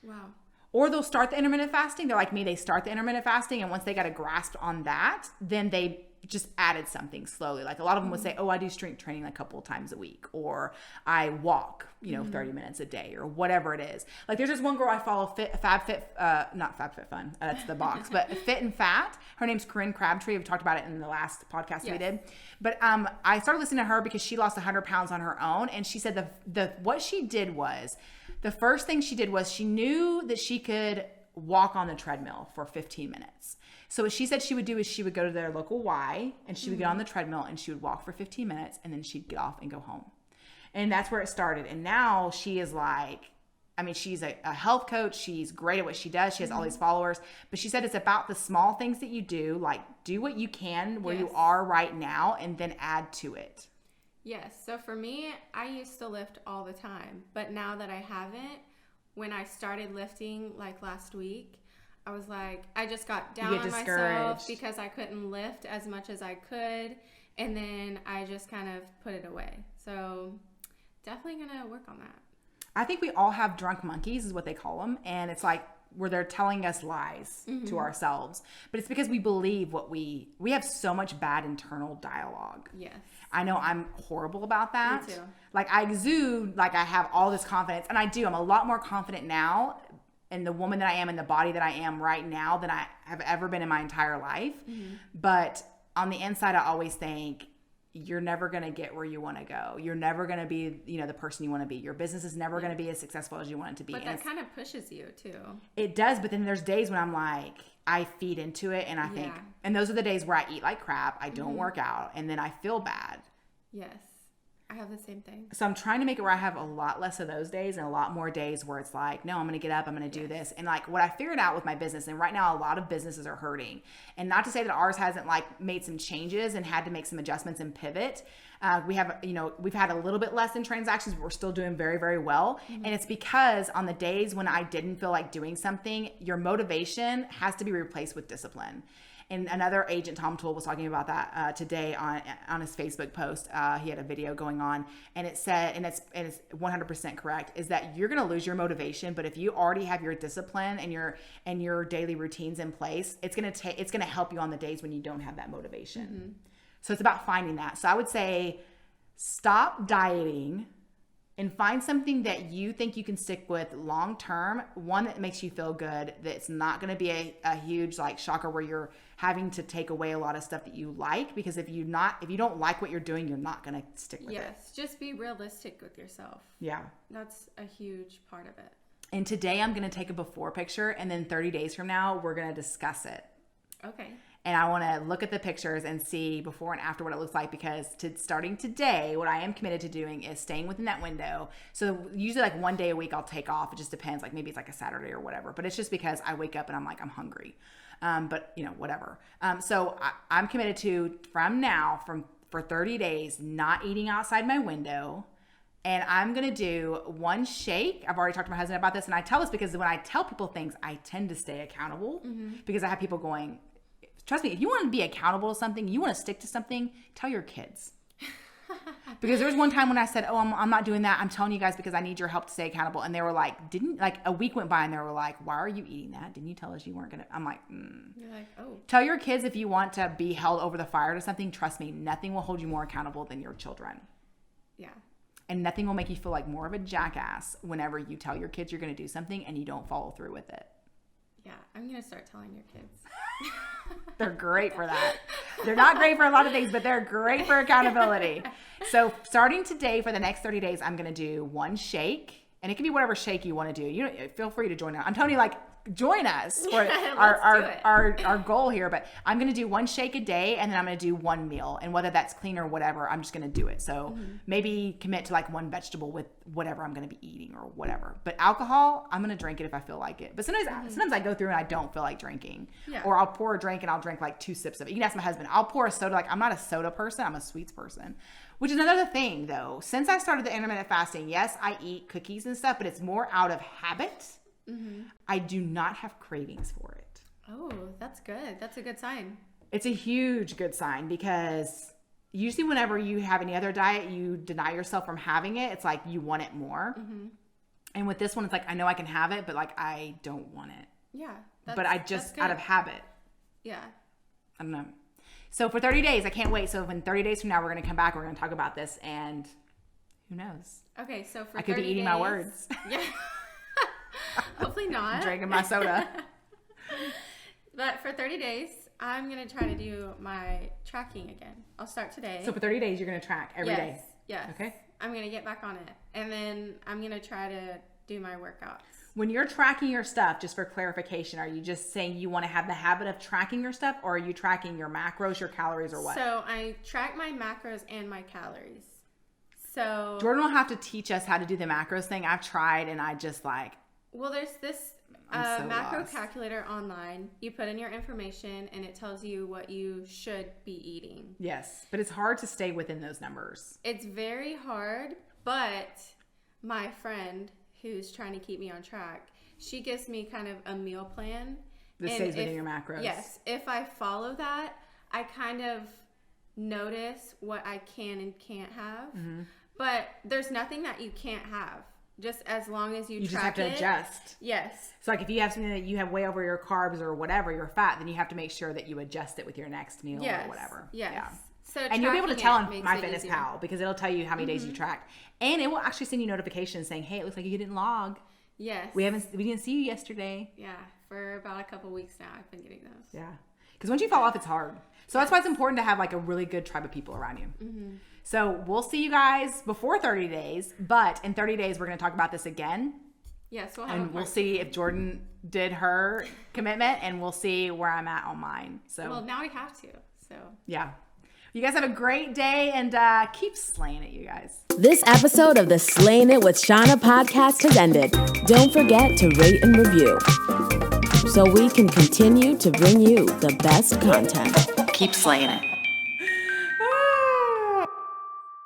Wow. Or they'll start the intermittent fasting. They're like me. They start the intermittent fasting, and once they got a grasp on that, then they just added something slowly. Like, a lot of them would say, oh, I do strength training a couple of times a week, or I walk, 30 minutes a day, or whatever it is. Like, there's this one girl I follow, not FabFitFun, that's the box, but Fit and Fat. Her name's Corinne Crabtree. We've talked about it in the last podcast we did. But I started listening to her because she lost 100 pounds on her own, and she said what she did was, the first thing she did was, she knew that she could walk on the treadmill for 15 minutes. So what she said she would do is, she would go to their local Y, and she would get on the treadmill, and she would walk for 15 minutes, and then she'd get off and go home. And that's where it started. And now she is like, I mean, she's a health coach. She's great at what she does. She has all these followers. But she said it's about the small things that you do. Like, do what you can where you are right now, and then add to it. Yes. So for me, I used to lift all the time. But now that I haven't, when I started lifting like last week, I was like, I just got down on myself because I couldn't lift as much as I could. And then I just kind of put it away. So definitely going to work on that. I think we all have drunk monkeys is what they call them. And it's like where they're telling us lies to ourselves. But it's because we believe what we have so much bad internal dialogue. Yes. I know I'm horrible about that. Me too. Like I exude like I have all this confidence. And I do. I'm a lot more confident now in the woman that I am, in the body that I am right now than I have ever been in my entire life. But on the inside, I always think, you're never going to get where you want to go. You're never going to be, the person you want to be. Your business is never going to be as successful as you want it to be. But that kind of pushes you too. It does. But then there's days when I'm like, I feed into it and I think, and those are the days where I eat like crap. I don't work out and then I feel bad. Yes. I have the same thing. So I'm trying to make it where I have a lot less of those days and a lot more days where it's like, no, I'm going to get up, I'm going to do this. And like what I figured out with my business, and right now a lot of businesses are hurting. And not to say that ours hasn't like made some changes and had to make some adjustments and pivot. We have, we've had a little bit less in transactions, but we're still doing very, very well. And it's because on the days when I didn't feel like doing something, your motivation has to be replaced with discipline. And another agent, Tom Toole, was talking about that today on his Facebook post. He had a video going on, and it said, and it's 100% correct, is that you're going to lose your motivation. But if you already have your discipline and your daily routines in place, it's going to help you on the days when you don't have that motivation. So it's about finding that. So I would say, stop dieting and find something that you think you can stick with long term, one that makes you feel good, that's not going to be a huge like shocker where you're having to take away a lot of stuff that you like, because if you don't like what you're doing, you're not going to stick with it. Yes, just be realistic with yourself. Yeah. That's a huge part of it. And today I'm going to take a before picture, and then 30 days from now, we're going to discuss it. Okay. And I want to look at the pictures and see before and after what it looks like, because starting today, what I am committed to doing is staying within that window. So usually like one day a week I'll take off. It just depends. Like maybe it's like a Saturday or whatever, but it's just because I wake up and I'm like, I'm hungry. But whatever. So I'm committed to, from now, for 30 days, not eating outside my window. And I'm going to do one shake. I've already talked to my husband about this. And I tell this because when I tell people things, I tend to stay accountable, because I have people going, trust me, if you want to be accountable to something, you want to stick to something, tell your kids. Because there was one time when I said, oh, I'm not doing that. I'm telling you guys because I need your help to stay accountable. And they were like, a week went by and they were like, why are you eating that? Didn't you tell us you weren't going to? I'm like, You're like, oh. Tell your kids if you want to be held over the fire to something, trust me, nothing will hold you more accountable than your children. Yeah. And nothing will make you feel like more of a jackass whenever you tell your kids you're going to do something and you don't follow through with it. Yeah, I'm going to start telling your kids. They're great for that. They're not great for a lot of things, but they're great for accountability. So starting today for the next 30 days, I'm going to do one shake, and it can be whatever shake you want to do. You feel free to join us. I'm telling you, like, join us for our goal here, but I'm going to do one shake a day, and then I'm going to do one meal, and whether that's clean or whatever, I'm just going to do it. So maybe commit to like one vegetable with whatever I'm going to be eating or whatever. But alcohol, I'm going to drink it if I feel like it. But sometimes I go through and I don't feel like drinking, or I'll pour a drink and I'll drink like 2 sips of it. You can ask my husband. I'll pour a soda. Like, I'm not a soda person. I'm a sweets person, which is another thing though. Since I started the intermittent fasting, yes, I eat cookies and stuff, but it's more out of habit. I do not have cravings for it. Oh, that's good. That's a good sign. It's a huge good sign, because usually whenever you have any other diet, you deny yourself from having it. It's like you want it more. And with this one, it's like, I know I can have it, but like, I don't want it. Yeah. But I just, out of habit. Yeah. I don't know. So for 30 days, I can't wait. So in 30 days from now, we're going to come back. We're going to talk about this, and who knows? Okay. So for I could be eating my words. Yeah. Hopefully not. Drinking my soda. But for 30 days, I'm going to try to do my tracking again. I'll start today. So for 30 days, you're going to track every day. Yes. Okay. I'm going to get back on it. And then I'm going to try to do my workouts. When you're tracking your stuff, just for clarification, are you just saying you want to have the habit of tracking your stuff, or are you tracking your macros, your calories, or what? So I track my macros and my calories. So Jordan will have to teach us how to do the macros thing. I've tried, and I just like... Well, there's this macro calculator online. You put in your information and it tells you what you should be eating. Yes, but it's hard to stay within those numbers. It's very hard, but my friend who's trying to keep me on track, she gives me kind of a meal plan. That stays within your macros. Yes. If I follow that, I kind of notice what I can and can't have. But there's nothing that you can't have. Just as long as you just have to adjust. Yes. So like if you have something that you have way over your carbs or whatever, your fat, then you have to make sure that you adjust it with your next meal or whatever. Yes. Yeah. So and you'll be able to tell on MyFitnessPal easier. because it'll tell you how many days you tracked. And it will actually send you notifications saying, hey, it looks like you didn't log. Yes. We didn't see you yesterday. Yeah. For about a couple weeks now, I've been getting those. Yeah. Because once you fall off, it's hard. So that's why it's important to have like a really good tribe of people around you. So we'll see you guys before 30 days, but in 30 days, we're going to talk about this again. Yes, we'll have we'll see if Jordan did her commitment, and we'll see where I'm at on mine. So well, now we have to. So yeah. You guys have a great day, and keep slaying it, you guys. This episode of the Slayin' It with Shawna podcast has ended. Don't forget to rate and review so we can continue to bring you the best content. Keep slaying it.